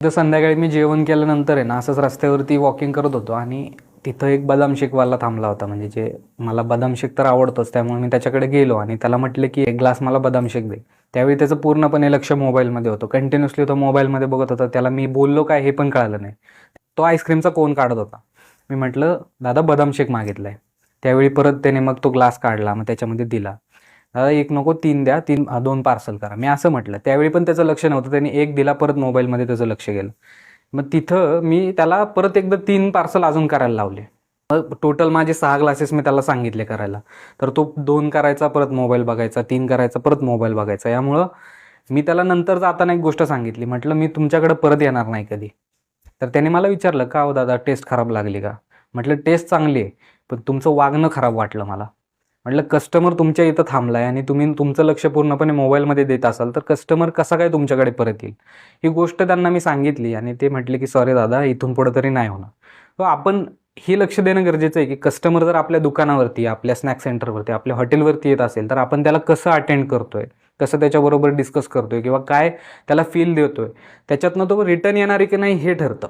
तर संध्याकाळी मी जेवण केल्यानंतर आहे ना असंच रस्त्यावरती वॉकिंग करत होतो आणि तिथं एक बदाम शेकवाला थांबला होता. म्हणजे जे मला बदाम शेक तर आवडतोच, त्यामुळे मी त्याच्याकडे गेलो आणि त्याला म्हटलं की एक ग्लास मला बदाम शेक दे. त्यावेळी त्याचं पूर्णपणे लक्ष मोबाईलमध्ये होतं. कंटिन्युअसली तो मोबाईलमध्ये बघत होता. त्याला मी बोललो काय हे पण कळालं नाही. तो आईस्क्रीमचा कोन काढत होता. मी म्हटलं, दादा बदाम शेक मागितलाय. त्यावेळी परत त्याने मग तो ग्लास काढला, मग त्याच्यामध्ये दिला. दादा एक नको 3 द्या, 2 पार्सल करा. मी असं म्हटलं. त्यावेळी पण त्याचं लक्ष नव्हतं. त्याने एक दिला, परत मोबाईलमध्ये त्याचं लक्ष गेलं. मग तिथं मी त्याला परत एकदा 3 पार्सल अजून करायला लावले. मग टोटल माझे 6 ग्लासेस मी त्याला सांगितले करायला. तर तो 2 करायचा, परत मोबाईल बघायचा, 3 करायचा, परत मोबाईल बघायचा. यामुळं मी त्याला नंतर जाताना एक गोष्ट सांगितली. म्हटलं, मी तुमच्याकडे परत येणार नाही कधी. तर त्याने मला विचारलं, का हो दादा, टेस्ट खराब लागली का? म्हटलं, टेस्ट चांगली आहे, पण तुमचं वागणं खराब वाटलं मला. म्हटलं, कस्टमर तुमच्या इथं थांबलाय आणि तुम्ही तुमचं लक्ष पूर्णपणे मोबाईलमध्ये देत असाल तर कस्टमर कसा काय तुमच्याकडे परत येईल? ही गोष्ट त्यांना मी सांगितली आणि ते म्हटले की सॉरी दादा, इथून पुढे तरी नाही होणार. तर आपण हे लक्ष देणं गरजेचं आहे की कस्टमर जर आपल्या दुकानावरती, आपल्या स्नॅक सेंटरवरती, आपल्या हॉटेलवरती येत असेल तर आपण त्याला कसं अटेंड करतोय, कसं त्याच्याबरोबर डिस्कस करतोय किंवा काय त्याला फील देतोय, त्याच्यातनं तो रिटर्न येणार आहे की नाही हे ठरतं.